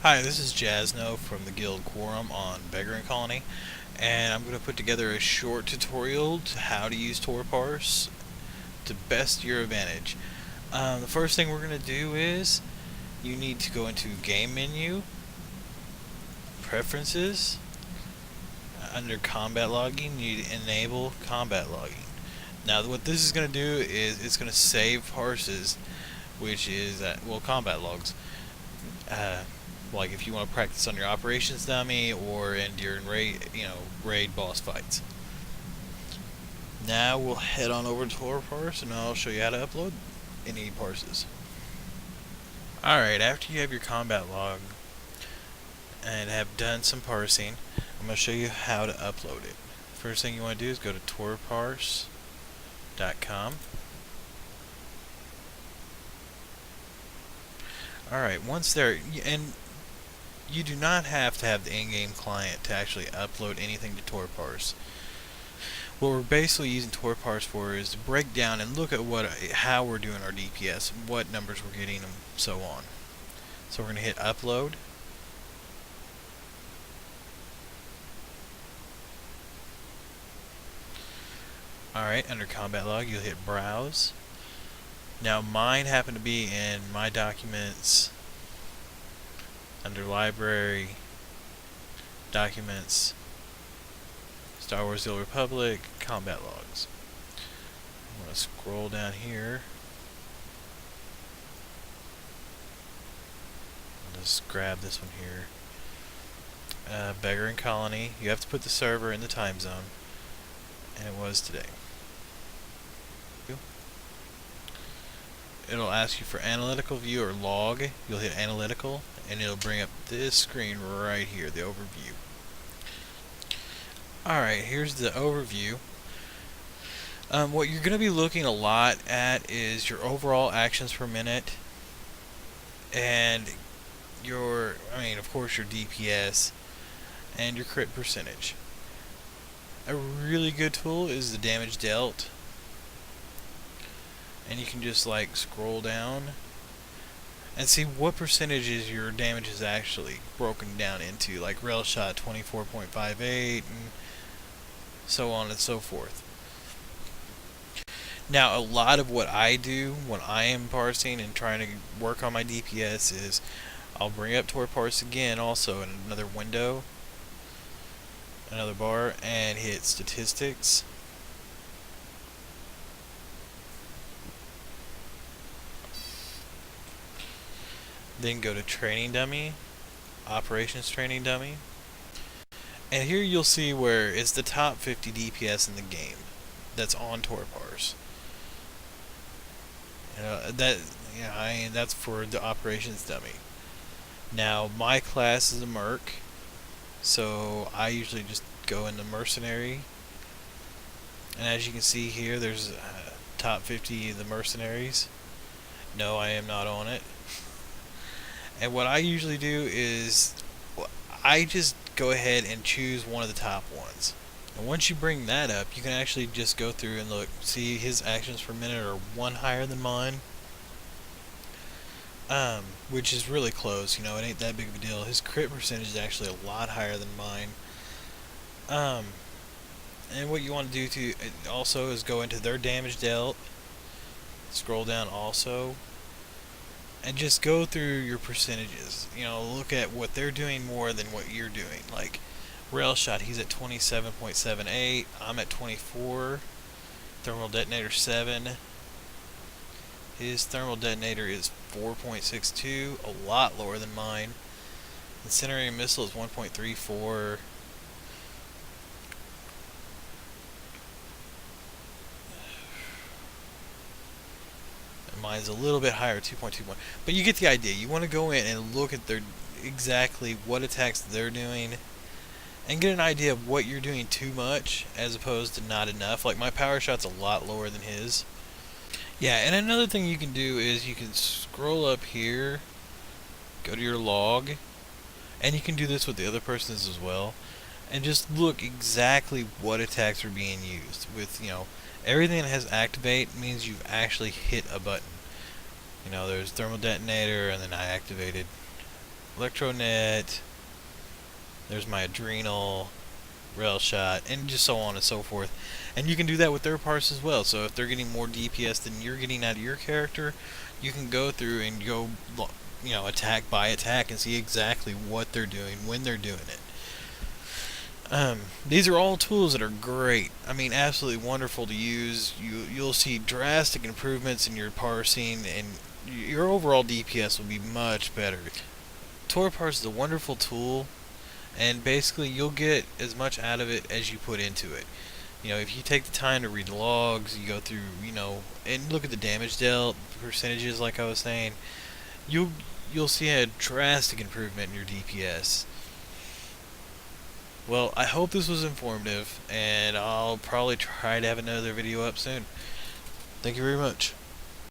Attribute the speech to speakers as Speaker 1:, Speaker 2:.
Speaker 1: Hi, this is Jasno from the Guild Quorum on Beggar and Colony, and I'm going to put together a short tutorial to how to use torparse to best your advantage. The first thing we're going to do is you need to go into Game Menu, Preferences, under Combat Logging, you need to enable Combat Logging. Now what this is going to do is it's going to save parses, which is, combat logs. Like if you want to practice on your operations dummy or in during raid boss fights. Now we'll head on over to torparse and I'll show you how to upload any parses. Alright, after you have your combat log and have done some parsing, I'm going to show you how to upload it. First thing you want to do is go to torparse.com. Alright, once there, and you do not have to have the in-game client to actually upload anything to torparse. What we're basically using torparse for is to break down and look at how we're doing our DPS, what numbers we're getting, and so on. So we're going to hit upload. Alright, under combat log you'll hit browse. Now mine happened to be in my documents under library, documents, Star Wars The Old Republic, combat logs. I'm going to scroll down here. I'll just grab this one here. Beggar and Colony. You have to put the server in the time zone, and it was today. It'll ask you for analytical view or log. You'll hit analytical and it'll bring up this screen right here, the overview. Alright, here's the overview. What you're going to be looking a lot at is your overall actions per minute and of course your DPS and your crit percentage. A really good tool is the damage dealt. And you can just like scroll down and see what percentages your damage is actually broken down into, like rail shot 24.58 and so on and so forth. Now a lot of what I do when I am parsing and trying to work on my DPS is I'll bring up torparse again also in another window, another bar, and hit statistics. Then go to Training Dummy, Operations Training Dummy, and here you'll see where it's the top 50 DPS in the game that's on torparse. That's for the Operations Dummy. Now my class is a merc, so I usually just go into Mercenary, and as you can see here, there's top 50 of the mercenaries. No, I am not on it. And what I usually do is I just go ahead and choose one of the top ones. And once you bring that up, you can actually just go through and look. See, his actions per minute are one higher than mine. Which is really close, it ain't that big of a deal. His crit percentage is actually a lot higher than mine. And what you want to do also is go into their damage dealt. Scroll down also. And just go through your percentages. Look at what they're doing more than what you're doing. Like rail shot, he's at 27.78. I'm at 24. Thermal detonator 7. His thermal detonator is 4.62, a lot lower than mine. Incendiary missile is 1.34. Mine's a little bit higher, 2.21. But you get the idea. You want to go in and look at exactly what attacks they're doing and get an idea of what you're doing too much as opposed to not enough. Like my power shot's a lot lower than his. Yeah, and another thing you can do is you can scroll up here, go to your log, and you can do this with the other person's as well, and just look exactly what attacks are being used. With, everything that has activate means you've actually hit a button. There's thermal detonator, and then I activated electronet, there's my adrenal, rail shot, and just so on and so forth. And you can do that with their parts as well. So if they're getting more DPS than you're getting out of your character, you can go through and go, attack by attack and see exactly what they're doing when they're doing it. These are all tools that are great. I mean, absolutely wonderful to use. You'll see drastic improvements in your parsing, and your overall DPS will be much better. Torparse is a wonderful tool, and basically you'll get as much out of it as you put into it. If you take the time to read the logs, you go through, and look at the damage dealt percentages, like I was saying, you'll see a drastic improvement in your DPS. Well, I hope this was informative, and I'll probably try to have another video up soon. Thank you very much.